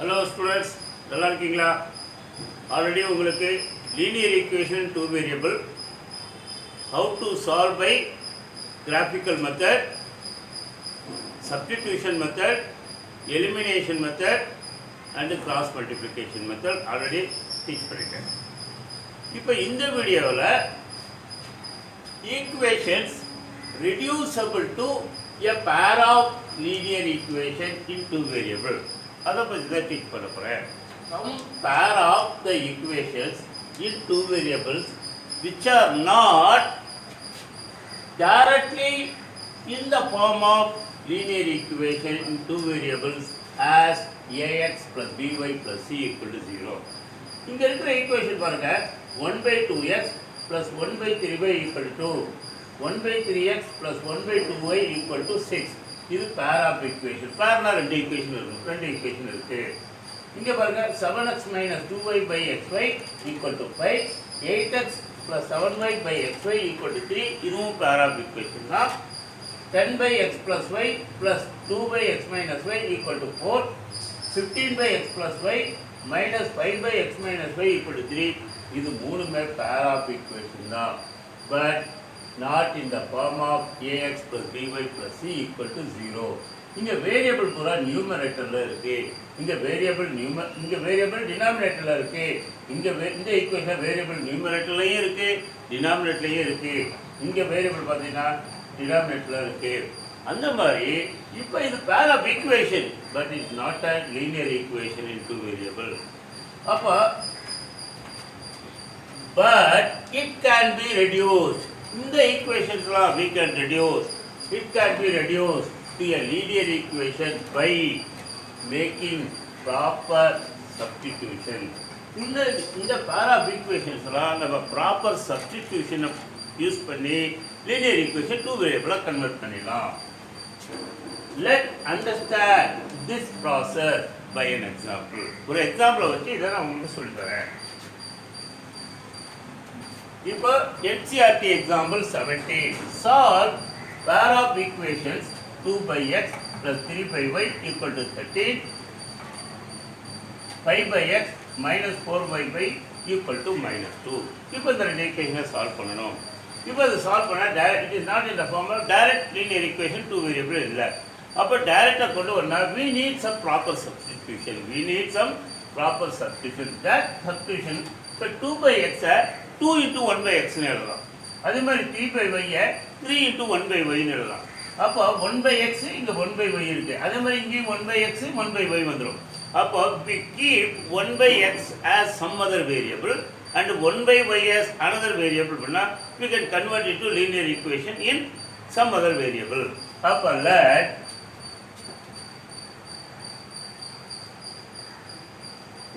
Hello students, நல்லா இருக்கீங்களா? Already உங்களுக்கு linear equation two variable how to solve by graphical method, substitution method, elimination method and cross multiplication method already teach பண்ணிட்டேன். இப்போ இந்த வீடியோவில் equations reducible to a pair of linear equation in two variable அதை பற்றி தான் teach பண்ண போகிறேன். Some pair of the equations in two variables which are not directly in the form of linear equation in two variables as ax plus by plus c equal to 0. இங்கே இருக்கிற equation பாருங்க 1 by 2x plus 1 by 3y equal to 1 by 3x plus 1 by 2y equal to 6. இது pair of equation. pairனா ரெண்டு equation இருக்கு. இங்க பாருங்க 7x minus 2y by xy equal to 5, 8x plus 7y by xy equal to 3. இதுவும் pair of equation தான். 10 by x plus y plus 2 by x minus y equal to 4, 15 by x plus y minus 5 by x minus y equal to 3. இது மூணுமே pair of equation தான். But not in the form of ax plus by plus c equal to 0. இங்க variable பூரா நியூமரேட்டர்ல இருக்கு. இங்க variable டினாமினேட்டர்ல இருக்கு. இந்த equation variable நியூமரேட்டர்லயும் இருக்கு, டினாமினேட்டர்லயும் இருக்கு. இங்க வேரியபிள் பார்த்தீங்கன்னா டினாமினேட்டர்ல இருக்கு. அந்த மாதிரி இப்போ இது pair of equation but it's not a linear equation in two variable. அப்போ but it can be reduced. இந்த equationsலாம் we can reduce. It can be reduced to a linear equation by making proper substitution. இந்த pair of equationsலாம் நம்ம proper substitution use பண்ணி linear equation two variable convert பண்ணிடலாம். Let understand this process by an example. ஒரு எக்ஸாம்பிளை வச்சு இதை நான் உங்களுக்கு சொல்லி தரேன். இப்போ NCERT example 17. Solve pair of equations 2 by x plus 3 by y equal to 13, 5 by x minus 4 by y equal to minus 2. இப்போ இந்த ரெண்டு ஈக்குவேஷனை சால்வ் பண்ணணும். இப்போ அது சால்வ் பண்ணால் direct it is not in the form of direct linear equation two variable இல்லை. அப்போ டைரக்டாக கொண்டு வரணும். we need some proper substitution. That substitution இப்போ 2 by x 2 into 1 by x னு எழுதலாம். அதே மாதிரி 3 by y 3 into 1 by y னு எழுதலாம். அப்போ 1 by x இங்க 1 by y இருக்கு. அதே மாதிரி இங்கே 1 by x 1 by y வந்துரும். அப்போ we keep 1 by x as some other variable and 1 by y as another variable பண்ணா we can convert it to linear equation in some other variable. அப்போ let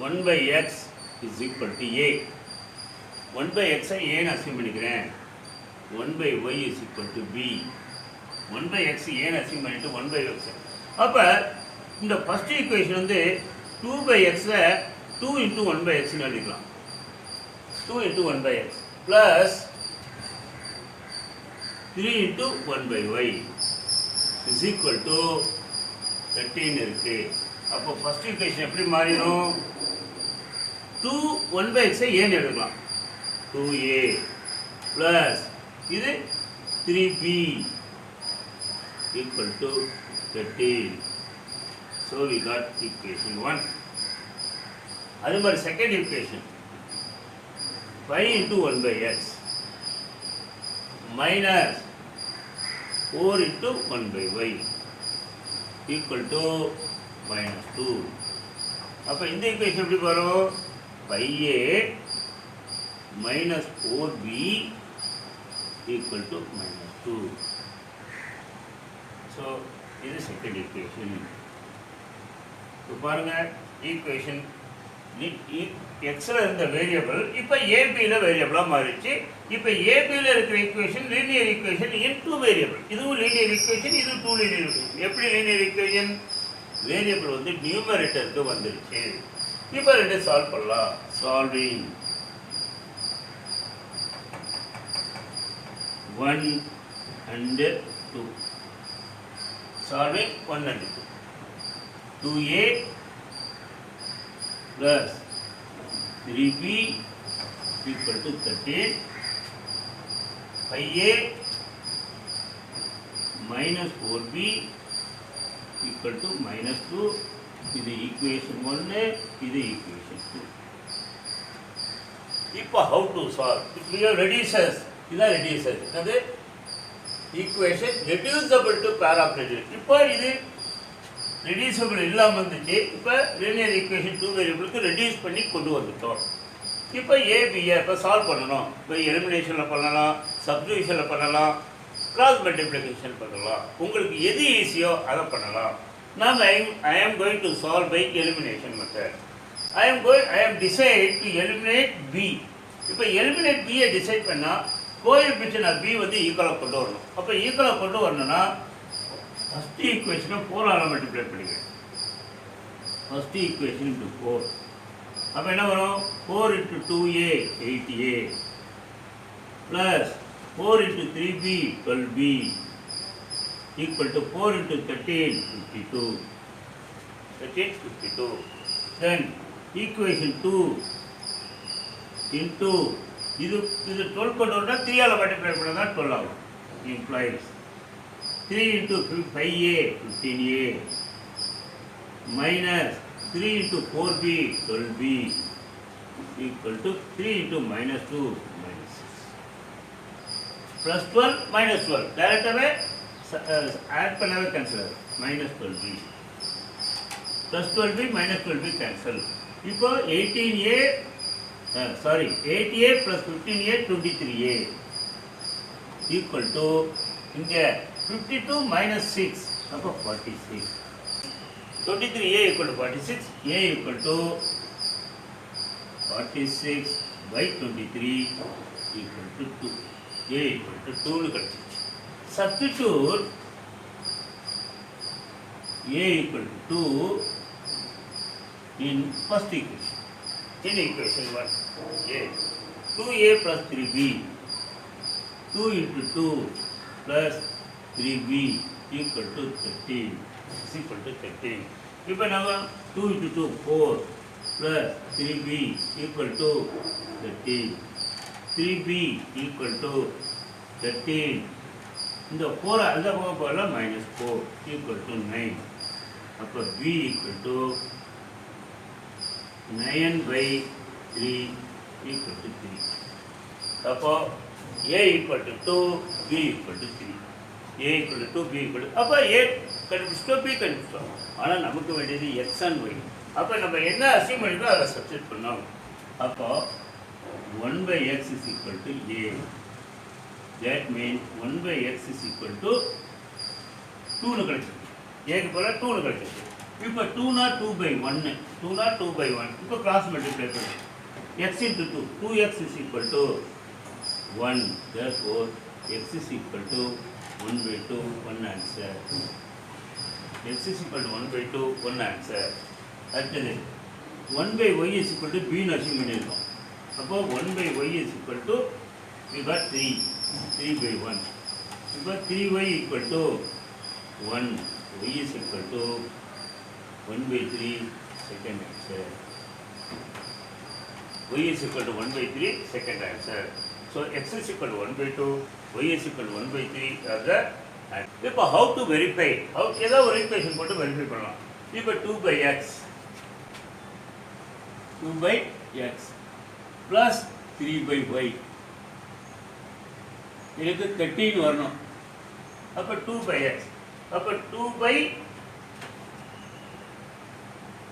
1 by x is equal to a. 1 by x ஐ ஏன்னு assume பண்ணிக்கிறேன். 1 by y is equal to b. 1 by x ஏன்னு assume பண்ணிட்டு 1 by x. அப்போ இந்த first equation வந்து 2 by x 2 into 1 by x னு எழுதிக்கலாம். 2 into 1 by x plus 3 into 1 by y is equal to 13 இருக்கு. அப்போ ஃபர்ஸ்ட் ஈக்குவேஷன் எப்படி மாறிடும்? 2 1 by x ஐ ஏன்னு எழுதலாம். 2a plus இது 3b equal to 13. So we got equation 1. அதே மாதிரி second equation 5 into 1 by x minus 4 into 1 by y equal to minus 2. அப்போ இந்த ஈக்குவேஷன் எப்படி வரும்? 5a minus 4b equal to minus 2. So this is second equation. இப்போ பாருங்க equation எக்ஸில் இருந்த வேரியபிள் இப்போ ஏபியில் வேரியபிளாக மாறிடுச்சு. இப்போ ஏபியில் இருக்கிற equation linear equation in two variable. இதுவும் லீனியர் ஈக்குவேஷன், இது டூ லீனியர் ஈக்குவேஷன். எப்படி லீனியர் ஈக்குவேஷன்? வேரியபிள் வந்து நியூமரேட்டருக்கு வந்துருச்சு. இப்போ ரெண்டு சால்வ் பண்ணலாம். Solving 1 and 2. Solving 1 and 2. 2a plus 3b equal to 13 5a minus 4b equal to minus 2. இது equation 1, இது equation 2. இப்போ how to solve? If we have reducers, இதான் reducers. அது equation reducible to pair of reducers. இப்போ இது reducible இல்லாமல் இருந்துச்சு. இப்போ linear equation 2 வேரியபிளுக்கு ரெடியூஸ் பண்ணி கொண்டு வந்துட்டோம். இப்போ ஏபியை இப்போ சால்வ் பண்ணணும். இப்போ எலிமினேஷனில் பண்ணலாம், சப்டிவிஷனில் பண்ணலாம், கிராஸ் மல்டிப்ளிகேஷன் பண்ணலாம். உங்களுக்கு எது ஈஸியோ அதை பண்ணலாம். நாம் I am going to solve by elimination method. I am decide to eliminate B. இப்போ எலிமினேட் பியை டிசைட் பண்ணால் கோஎஃபிஷியன்ட் ஆஃப் பி வந்து ஈக்குவலாக கொண்டு வரணும். அப்போ ஈக்குவலாக கொண்டு வரணும்னா ஃபஸ்ட் ஈக்குவேஷனை 4ஆல் மல்டிப்ளை பண்ணிக்கிறேன். First equation into 4. அப்போ என்ன வரும்? 4 into 2a 8a plus 4 into 3b 12b equal to 4 into 13 52. 52. Then equation 2 into இது 12 கொண்டு வந்தால் 3ஆல் மல்டிப்ளை பண்ணால் தான் 12 ஆகும். implies 3 into 5a 15a minus 3 into 4b 12b equal to 3 into minus 2 minus 6 plus 12 minus 12 directly add பண்ணவே cancel minus 12b plus 12b minus 12b cancel. இப்போ 8a plus 15a 23a equal to இங்கே 52 minus 6 அப்போ 46. 23a equal to 46, a equal to 46 by 23 equal to 2. a equal to 2 கிடைச்சிச்சு. Substitute a equal to 2 in first equation. In equation 1, a 2a plus 3b 2 into 2 plus 3b equal to 13 is equal to 13. இப்போ நம்ம 2 into 2 4 plus 3b equal to 13. 3b equal to 13. இந்த 4 அந்த பக்கம் போகலாம் minus 4 equal to 9. அப்போ b equal to 9 by 3 equal to 3. அப்போ a equal to 2, b equal to 3. a equal to 2, b equal to அப்போ a கண்டுபிடிச்சிட்டோம், b கண்டுபிடிச்சிட்டோம். ஆனால் நமக்கு வேண்டியது x and y. அப்போ நம்ம என்ன அசியூம் பண்ணிக்கோ அதை சப்ஸ்டிட் பண்ணோம். அப்போ 1 by x is equal to a. That means 1 by x is equal to 2னு கிடைச்சிருக்கு. ஏக்கு போல 2னு கிடைச்சிருக்கு. இப்போ 2னா 2 by 1, 2னா 2 by 1. இப்போ கிராஸ் மல்டிப்ளை பண்ணும். x into 2, 2x is equal to 1. Therefore, x is equal to 1 by 2, 1 answer. x is equal to 1 by 2, 1 answer. அடுத்தது 1 by y is equal to b னு assume பண்ணியிருக்கோம். அப்போ 1 by y is equal to we got 3 by 1. இப்போ 3y equal to 1, y is equal to 1 by 3, second answer. y is equal to 1 by 3, second answer. So x is equal to 1 by 2, y is equal to 1 by 3 are the answer. இப்போ how to verify? ஏதாவது ஒரு equation போட்டு verify பண்ணலாம். இப்போ 2 by x plus 3 by y எனக்கு 13 வரணும். அப்போ 2 by x. அப்போ 2 by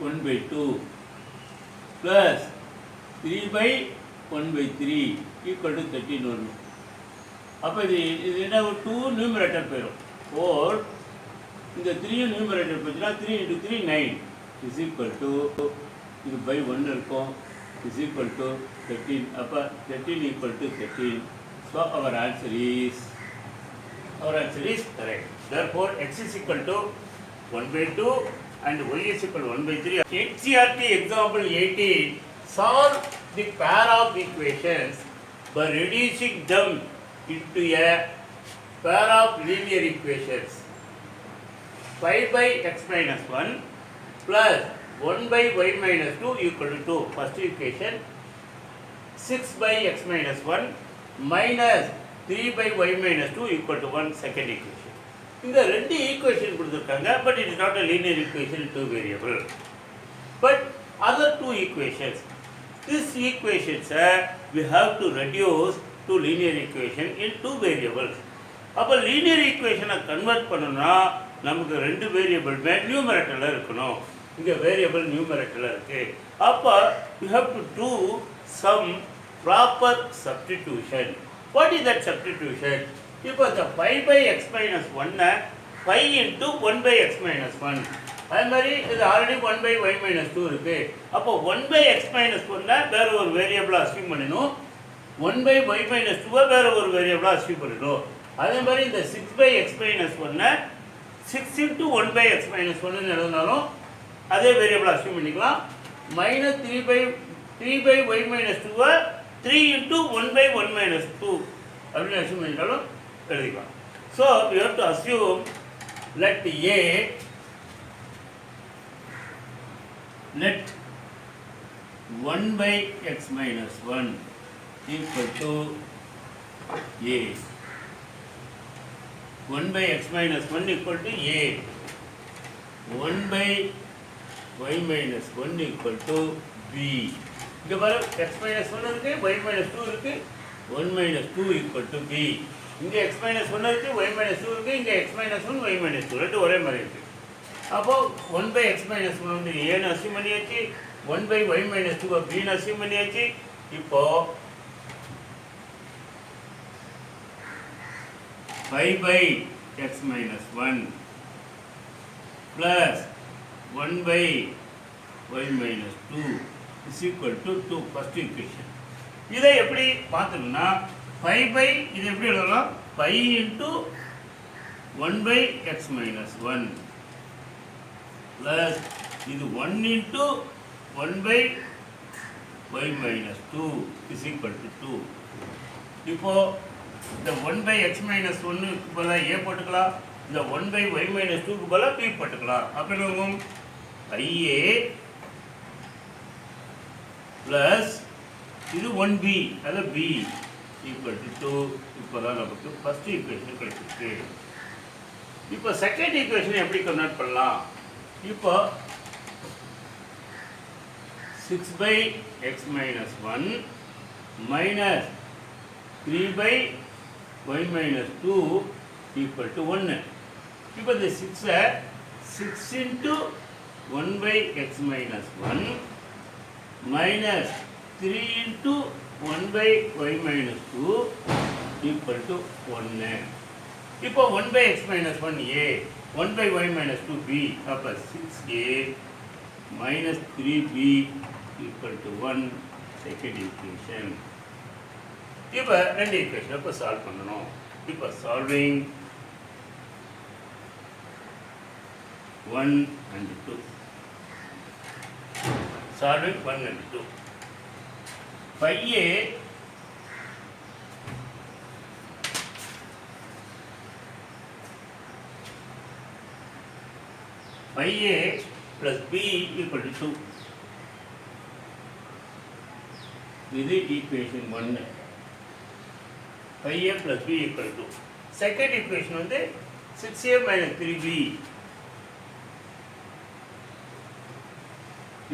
1 by 2 plus 3 by 1 by 3 equal to 13 வரணும். அப்போ இது என்ன, ஒரு 2 நியூமரேட்டர் போயிடும். 4 இந்த 3 நியூமரேட்டர் போச்சுன்னா 3 into 3 9 is equal to இது by 1 இருக்கும் is equal to 13. அப்போ 13 equal to 13. So our answer is correct. Therefore x is equal to 1 by 2 and y is equal to 1 by 3. NCERT example 18, solve the pair of equations by reducing them into a pair of linear equations. 5 by x minus 1 plus 1 by y minus 2 equal to 2 first equation, 6 by x minus 1 minus 3 by y minus 2 equal to 1 second equation. இந்த ரெண்டு equation கொடுத்துருக்காங்க, but it is not a linear equation, two variable. But other two equations, this equations we have to reduce to linear equation in two variables. அப்போ linear ஈக்குவேஷனை convert பண்ணணும்னா நமக்கு ரெண்டு வேரியபிள்மே நியூமரேட்டரில் இருக்கணும். இங்கே வேரியபிள் நியூமரேட்டரில் இருக்குது. அப்போ you have to do some proper substitution. What is that substitution? இப்போ இந்த 5 by x minus 1 5 into 1 by x minus 1, அது மாதிரி இது ஆல்ரெடி 1 by y minus 2 இருக்குது. அப்போ 1 by x minus 1 வேறு ஒரு வேரியபிளாக அஸ்யூம் பண்ணணும், 1 by y minus 2 வேறு ஒரு வேரியபிளாக அஸ்யூம் பண்ணணும். அதே மாதிரி இந்த 6 by x minus 1 6 into 1 by x minus 1 எழுதினாலும் அதே வேரியபிளாக அஸ்யூம் பண்ணிக்கலாம். Minus 3 by y minus 2 3 into 1 by 1 minus 2 அப்படின்னு அஸ்யூம் பண்ணிட்டாலும் எழுதிக்கலாம். So we have to assume let A, let 1 by x minus 1 equal to A. 1 by x minus 1 equal to A. 1 by y minus 1 equal to B. இங்கே பாரு x minus 1 இருக்கு, y minus 2 இருக்கு, 1 minus 2 equal to B. இங்கே x minus 1 இருக்கு, y minus 2 இருக்கு, இங்கே x minus 1, y minus 2 ரெண்டு ஒரே மாதிரி இருக்கு. அப்போ 1 by x minus 1 வந்து ஏன்னு அஸ்யூம் பண்ணியாச்சு, 1 by y minus 2 pin assume பண்ணியாச்சு. இப்போ 5 by x minus 1 plus 1 by y minus 2 is equal to 2 first equation. இதை எப்படி பார்த்தோம்னா 5 by இது எப்படி எழுதலாம், 5 into 1 by x minus 1 plus இது 1 into 1 by y minus 2 is equal to 2. இப்போ இந்த 1 by x minus 1 க்கு பதிலாக a போட்டுக்கலாம், இந்த 1 by y minus 2 க்கு பதிலாக b போட்டுக்கலாம். அப்போ என்ன ஆகும், IA plus இது 1b, அது b equal to 2. இப்போ தான் நமக்கு ஃபர்ஸ்ட் ஈக்குவேஷன் கிடைச்சிருக்கு. இப்போ செகண்ட் ஈக்குவேஷன் எப்படி கன்வெர்ட் பண்ணலாம்? இப்போ 6 by x minus 1 minus 3 by y minus 2 equal to 1. இப்போ இந்த 6 into 1 by x minus 1 minus 3 into 1 by y minus 2 equal to 1. இப்போ 1 by x minus 1 a, 1 by y minus 2 b, அப்போ 6a minus 3b equal to 1 second equation. இப்போ ரெண்டு equation இப்போ solve பண்ணணும். இப்போ solving 1 and 2, solving 1 and 2. 5a plus b equal to 2. இது equation 1. 5a plus b equal to 2. Second equation வந்து 6a minus 3b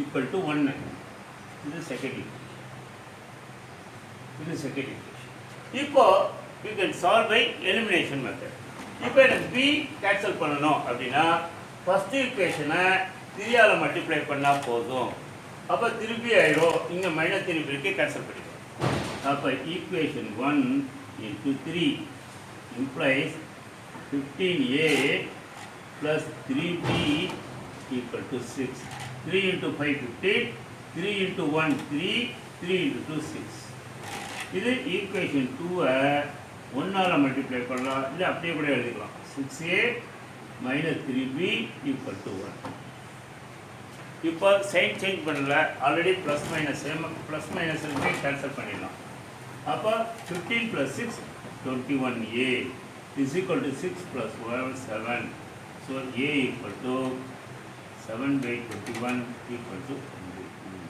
equal to 1. இது second equation. இது second equation. இப்போ you can solve by elimination method. இப்போ எனக்கு b cancel பண்ணணும் அப்படின்னா first ஈக்குவேஷனை 3ஆல் மல்டிப்ளை பண்ணால் போதும். அப்போ திருப்பி ஆயிடும், இங்கே மைனஸ் 3 இருக்கு, கேன்சல் பண்ணிடுவோம். அப்போ equation 1 into 3 implies 15a plus 3b equal to 6. 3 into 5 15, 3 into 1 3, 3 into 2 6. இது ஈக்குவேஷன் 2-ஐ 1ஆல் மல்டிப்ளை பண்ணலாம், இல்லை அப்படியே கூட எழுதிக்கலாம். 6a minus 3b equal to 1. இப்போ சைன் சேஞ்ச் பண்ணல, ஆல்ரெடி ப்ளஸ் மைனஸ் இருக்கு, கேன்சல் பண்ணிடலாம். அப்போ 15 plus 6 21a is equal to 6 plus 1 7. So a equal to 7/21 equal to 1/3.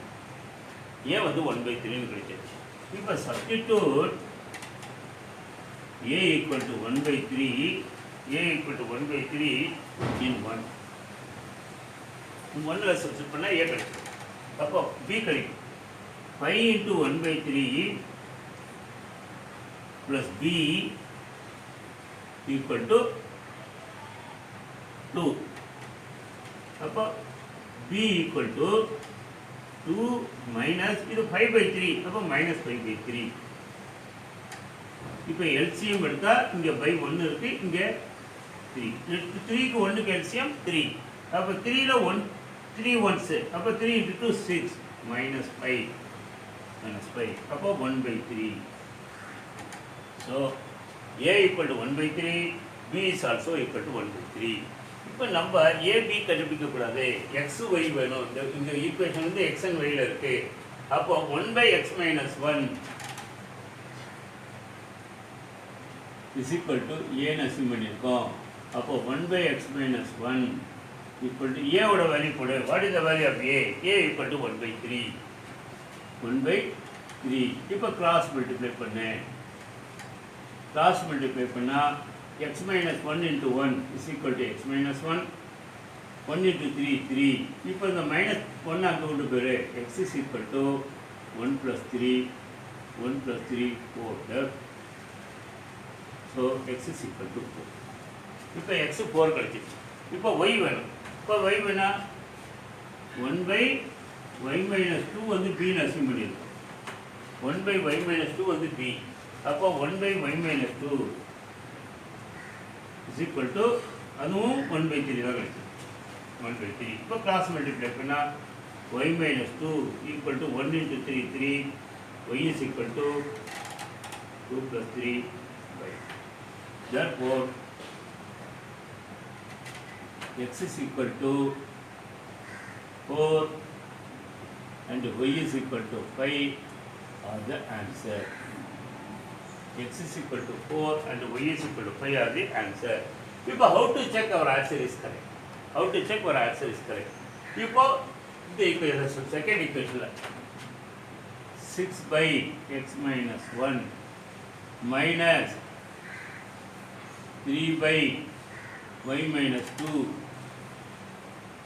A வந்து 1/3 கிடைச்சிருச்சு. இப்போ substitute A equal to 1/3 in 1. 1ல சப்ஸ்டிட் பண்ணால் A கிடைக்கும். அப்போ B கிடைக்கும். 5 into 1/3 plus B equal to 2. அப்போ B equal to 2 minus இது 5/3 அப்போ -5/3. இப்போ எல்சிஎம் எடுத்தா இங்க by 1 இருக்கு இங்க 3. 3க்கு 1க்கு எல்சிஎம் 3. அப்போ 3ல 1 3 ones அப்போ 3 into 2 6 -5 அப்போ 1/3. So A equal to 1/3, B is also equal to 1/3. இப்போ நம்ம A B கண்டுபிடிக்க கூடாது, x y வேணும். இந்த ஈக்குவேஷன் வந்து x and y ல இருக்கு. அப்போ 1/x - 1 is equal to A ன்னு அஸ்யூம் பண்ணியிருக்கோம். அப்போ 1/x - 1 equal to A ஓட வேல்யூ போடு. What is the value of A? A equal to 1/3. 1/3. இப்போ கிராஸ் மல்டிப்ளை பண்ணு. கிராஸ் மல்டிப்ளை பண்ணால் x - 1 into 1 is equal to x - 1. 1 into 3 3. இப்போ இந்த -1 அங்கே கொண்டு போயிரு. x is equal to 1 plus 3 4 left. So x is equal to 4. இப்போ x 4 கிடைச்சிச்சு. இப்போ y வேணும். இப்போ y வேணா 1/y - 2 வந்து b ன்னு அஸ்யூம் பண்ணியிருக்கோம். 1/y - 2 வந்து b. அப்போ 1/y - 2 is equal to அதுவும் 1/3 தான் கிடைக்கும். 1/3. இப்போ கிராஸ் மல்டிப்ளை பண்ணால் y - 2 equal to 1 into 3 3. Y is equal to 2 plus 3 by. Therefore x is equal to 4 and y is equal to 5 are the answer. X is equal to 4 and y is equal to 5 are the answer. Now how to check our answer is correct? How to check our answer is correct? Now the equation, second equation 6/x - 1 minus 3/y - 2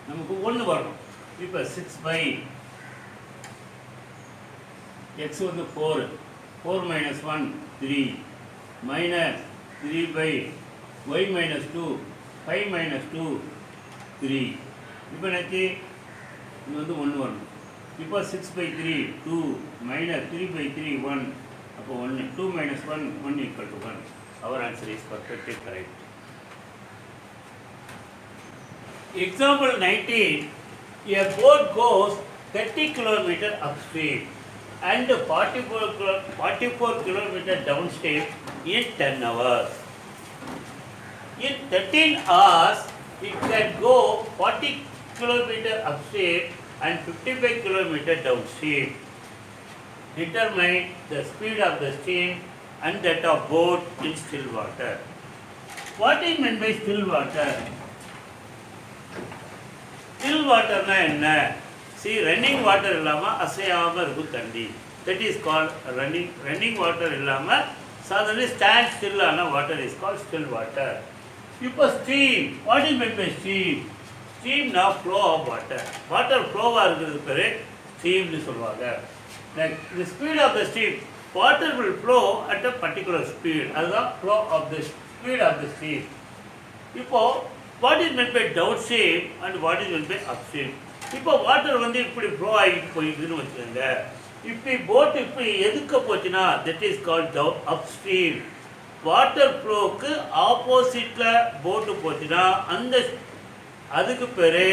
நமக்கு 1 வரணும். இப்போ 6/x வந்து 4 minus 1 3 minus 3/y - 2 5 minus 2 3. இப்போ எனக்கு இது வந்து 1 வரணும். இப்போ 6/3 2 minus 3/3 1. அப்போ 1 2 minus 1 1 equal to 1. Our answer is perfectly correct. Example 19. A boat goes 30 km upstream and 44 km downstream in 10 hours. In 13 hours, it can go 40 km upstream and 55 km downstream. Determine the speed of the stream and that of boat in still water. What is meant by still water? Still water na enna? See, running water illama asayama irukku thandi. That is called running water illama sadhana stand still ana water is called still water. இப்போ stream, what is meant by stream? Stream na flow of water. Water flow இருக்கிறது பேரு stream னு சொல்வாங்க. Like the speed of the stream, water will flow at a particular speed. அதுதான் flow of the speed of the stream. இப்போ what is meant by downstream and what is meant by upstream? இப்போ water வந்து இப்படி flow ஆகிட்டு போயிடுதுன்னு வச்சுக்கோங்க. இப்படி boat இப்படி எதுக்க போச்சுன்னா that is called upstream. Water ஃப்ளோக்கு ஆப்போசிட்டில் போட்டு போச்சுன்னா அதுக்கு பேர்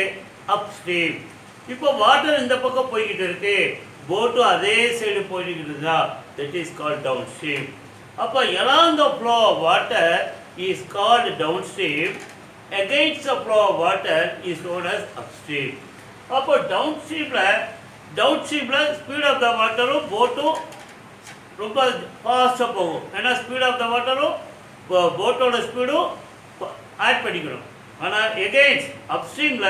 அப்ஸ்ட்ரீம். இப்போ வாட்டர் இந்த பக்கம் போய்கிட்டு இருக்கு, போட்டும் அதே சைடு போய்கிட்டு இருந்தா that is called downstream. அப்போ along the flow of water is called downstream. Against the flow of water is known as upstream. அப்போ டவுன்ஸ்ட்ரீமில் ஸ்பீட் ஆஃப் த வாட்டரும் போட்டும் ரொம்ப ஃபாஸ்ட்டாக போகும். ஏன்னா ஸ்பீட் ஆஃப் த வாட்டரும் போட்டோட ஸ்பீடும் ஆட் பண்ணிக்கணும். ஆனால் எகெயின்ஸ்ட் அப்ஸ்ட்ரீமில்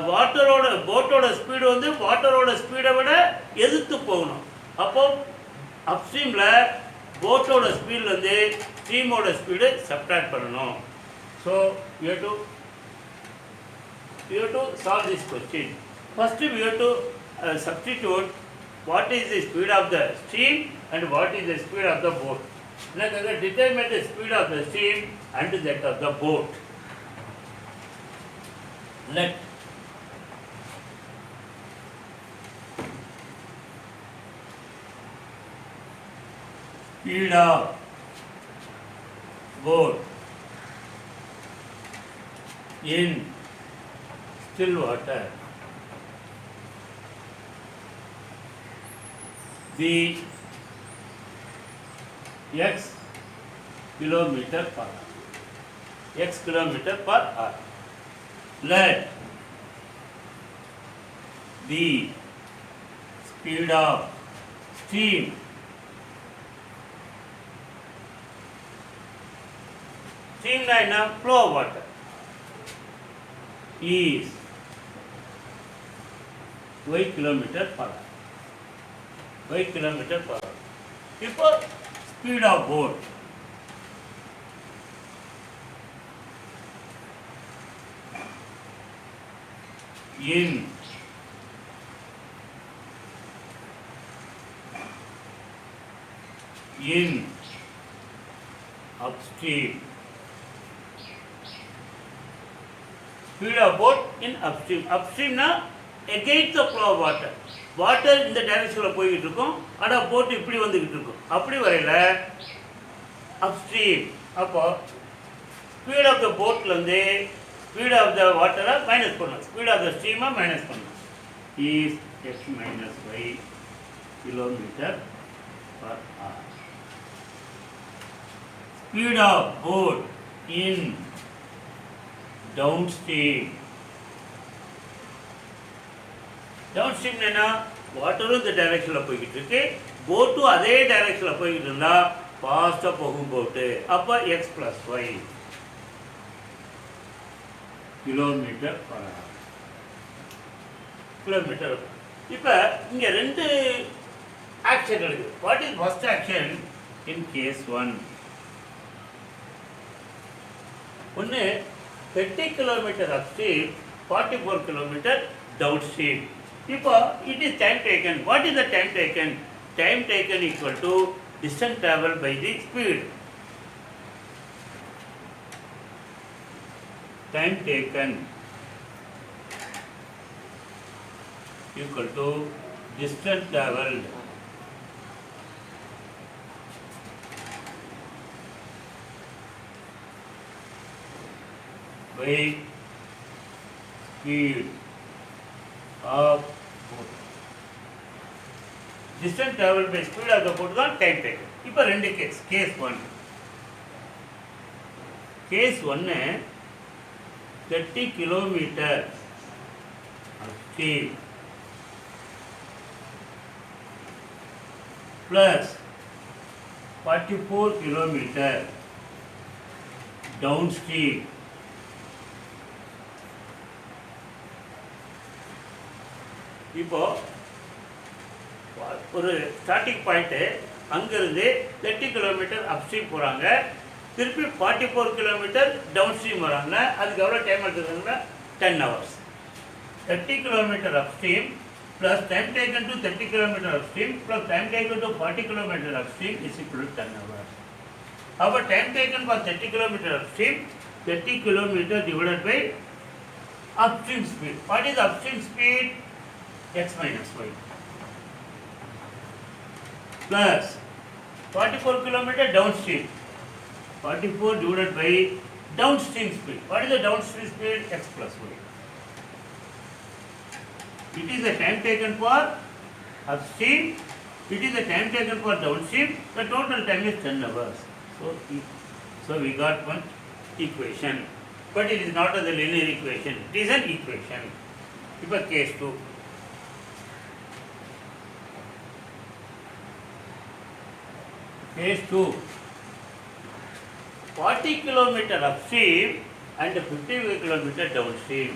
வாட்டரோட போட்டோட ஸ்பீடு வந்து வாட்டரோட ஸ்பீடை விட எதிர்த்து போகணும். அப்போ அப்ஸ்ட்ரீமில் போட்டோட ஸ்பீட்லேருந்து ஸ்ட்ரீமோட ஸ்பீடு சப்ட்ராக்ட் பண்ணணும். So you have to solve this question. First we have to substitute what is the speed of the stream and what is the speed of the boat. Next, determine the speed of the stream and that of the boat. Let speed of boat in still water be x kilometer per hour. X kilometer per hour. Let the speed of stream na flow water is y kilometer per hour. Y kilometer per hour. இப்போ speed of boat in upstream. Speed of boat in upstream. Upstream na against the flow of water. Water இந்த டைரக்ஷனில் போய்கிட்டு இருக்கும், ஆனால் போட்டு இப்படி வந்துக்கிட்டு இருக்கும். அப்படி வரையில் அப்ஸ்ட்ரீம். அப்போ ஸ்பீட் ஆஃப் த போட்லேருந்து ஸ்பீட் ஆஃப் த வாட்டரை மைனஸ் பண்ணணும், ஸ்பீட் ஆஃப் த ஸ்ட்ரீமை மைனஸ் பண்ணணும். Is x minus y kilometer per hour. Speed of boat in downstream. Downstream என்ன, வாட்டரும் இந்த டைரக்ஷனில் போய்கிட்டு இருக்கு, போட்டும் அதே டைரக்ஷனில் போய்கிட்டு இருந்தால் ஃபாஸ்ட்டாக போகும் போட்டு. அப்போ x plus y kilometer per hour. Kilometer. இப்போ இங்கே ரெண்டு ஆக்ஷன் இருக்குது. What is first action in case one? ஒன்று 30 கிலோமீட்டர் அப்ஸ்ட்ரீம், 44 கிலோமீட்டர் டவுன்ஸ்ட்ரீம். இப்போ it is time taken. What is the time taken? Time taken equal to distance travel by the speed. Time taken equal to distance traveled by speed of boat. Distance traveled by speed of the boat தான் time taken. இப்போ ரெண்டு case one. Case ஒன்று 30 kilometre upstream plus 44 kilometer downstream. இப்போ ஒரு starting point அங்கேருந்து 30 kilometer upstream போகிறாங்க, திருப்பி 44 kilometre down stream வராங்க. அதுக்கு எவ்வளோ time எடுத்துக்கிறாங்கன்னா 10 hours. 30 kilometer upstream plus time taken to 30 kilometer upstream plus time taken to 40 kilometer upstream is equal to 10 hours. Our time taken for 30 kilometer upstream, 30 kilometer divided by upstream speed. What is upstream speed? X minus y plus 44 kilometer downstream. 44 divided by downstream speed. What is the downstream speed? X plus y. It is the time taken for upstream, it is the time taken for downstream, the total time is 10 hours. So we got one equation, but it is not a linear equation, it is an equation. Now case 2. Case 2. 40 kilometer upstream and 50 kilometer downstream.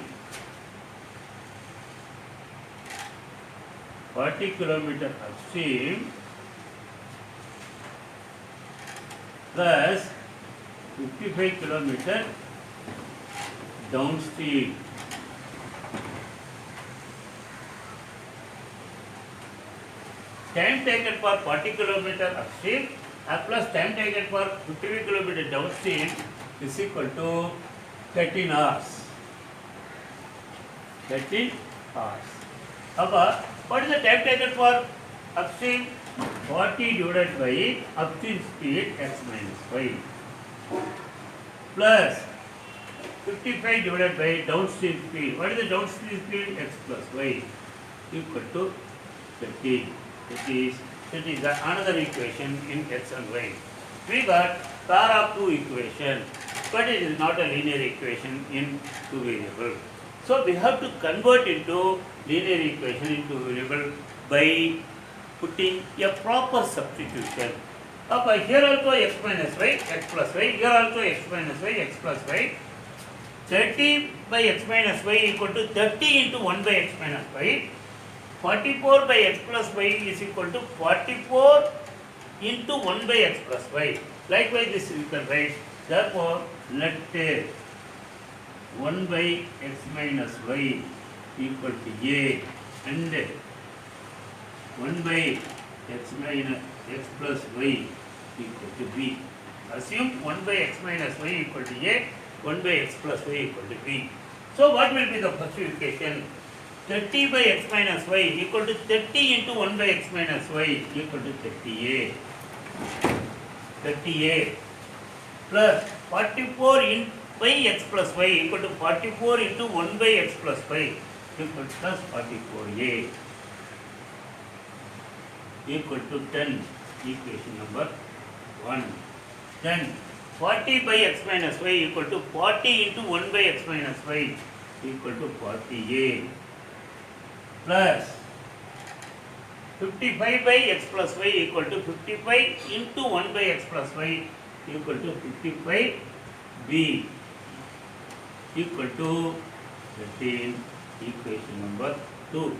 40 kilometer upstream plus 55 kilometer downstream. Time taken for 40 kilometer upstream plus time taken for 55 kilometer downstream is equal to 13 hours. 13 hours. What is the time taken for upstream? 40 divided by upstream speed x minus y plus 55 divided by downstream speed. What is the downstream speed? X plus y equal to 13. It is another equation in x and y. We got pair of two equation, but it is not a linear equation in two variable. So we have to convert into linear equation into variable by putting a proper substitution. Here also x minus y, x plus y. Here also x minus y, x plus y. 30 by x minus y equal to 30 into 1 by x minus y. 44 by x plus y is equal to 44 into 1 by x plus y. Likewise, this you can write. Therefore, let 1 by x minus y equal to a and 1 by x minus x plus y equal to b. Assume 1 by x minus y equal to a, 1 by x plus y equal to b. So what will be the first equation? 30 by x minus y equal to 30 into 1 by x minus y equal to 30a. 30a plus 44 by x plus y equal to 44 into 1 by x plus y equal to plus 44a equal to 10. Equation number 1. Then 40 by x minus y equal to 40 into 1 by x minus y equal to 40a plus 55 by x plus y equal to 55 into 1 by x plus y equal to 55b equal to 13. Equation number 2.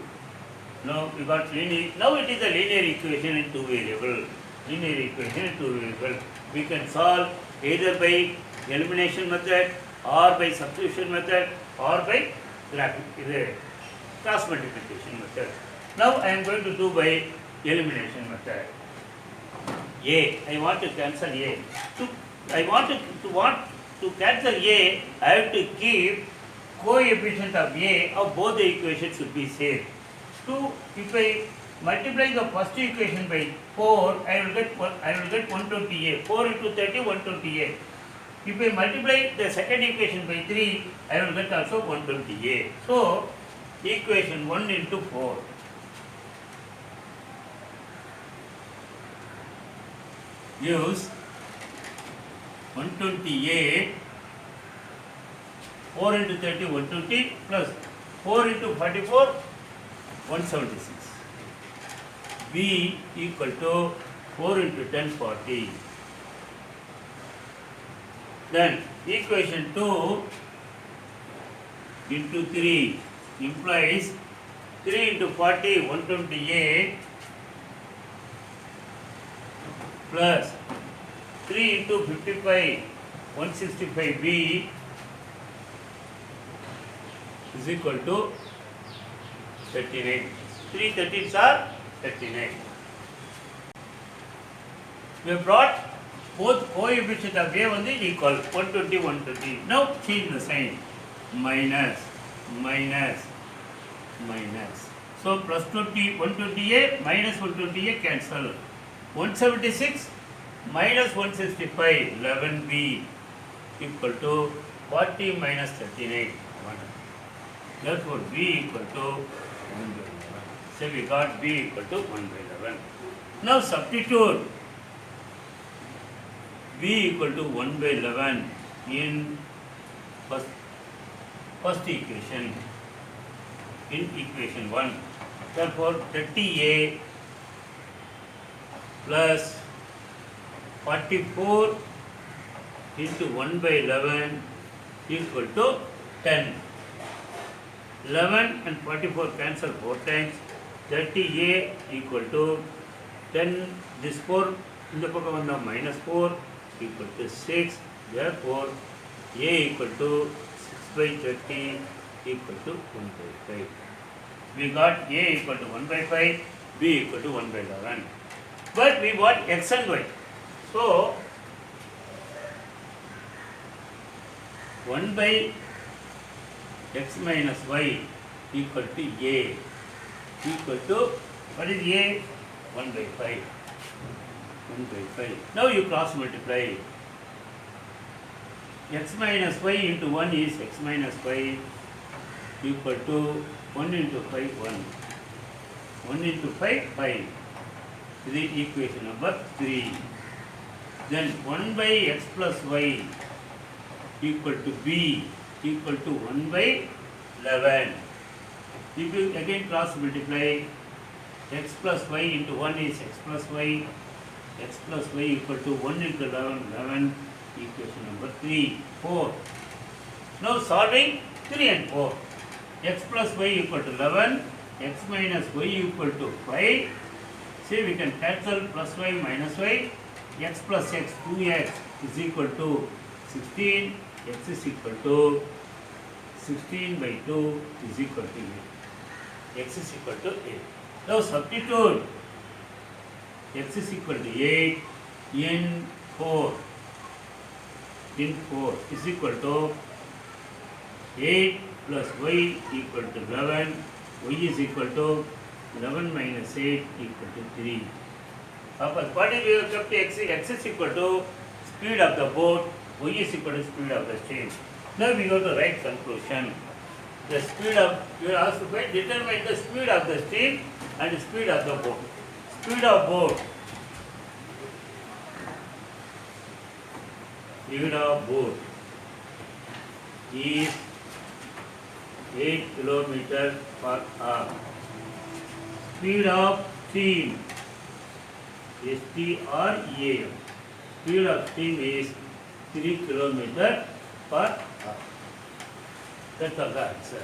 Now we got linear. Now it is a linear equation in two variable. Linear equation in two variable. We can solve either by elimination method or by substitution method or by cross multiplication method. Now I am going to do by elimination method. A. I want to cancel A. To cancel A, I have to keep coefficient of A of both the equations should be same. If I multiply the first equation by 4, I will get 120A. 4 into 30, 120A. If I multiply the second equation by 3, I will get also 120A. So equation 1 into 4. Use 120A, 4 into 30, 120 plus 4 into 44, 176. B equal to 4 into 10, 40. Then equation 2 into 3 implies 3 into 40, 128 plus 3 into 55, 165B is equal to 39. 3 13s are 39. We have brought both coefficient of A on the equal 120, 120. Now change the sign. Minus, minus, minus. So plus 20, 120A minus 120A cancel. 176 minus 165, 11B equal to 40 minus 39, 1. Therefore, B equal to 1 by 11. So we got B equal to 1 by 11. Now substitute B equal to 1 by 11 in first equation, in equation 1. Therefore, 30A plus 44 into 1 by 11 equal to 10. 11 and 44 cancel 4 times. 30A equal to 10, this 4 இந்த பக்கம் வந்தா -4 equal to 6, therefore A equal to 6 by 30 equal to 1 by 5. We got A equal to 1 by 5, B equal to 1 by 11. But we want X and Y. So 1 by X minus Y equal to A equal to, what is A? 1 by 5. 1 by 5. Now you cross multiply. X minus y into 1 is x minus y equal to 1 into 5, 1. 1 into 5, 5. This is equation number 3. Then 1 by x plus y equal to b equal to 1 by 11. If you again cross multiply, x plus y into 1 is x plus y. X plus y equal to 1 into 11, 11. Equation number 3, 4. Now solving 3 and 4. X plus y equal to 11, x minus y equal to 5. See, we can cancel plus y minus y. X plus x, 2x is equal to 16. X is equal to 16 by 2 is equal to 8. X is equal to 8. Now substitute. X is equal to 8 in 4. In 4 is equal to 8 plus y equal to 11. Y is equal to 11 minus 8 equal to 3. What is we have kept x? X is equal to speed of the boat. Y is equal to speed of the stream. Now we go to right conclusion. The speed of, you are asked to determine the speed of the stream and the speed of the boat. Speed of boat. Speed of boat is 8 kilometer per hour. Speed of steam is STREAM. Speed of steam is 3 kilometer per hour. That's all the answer.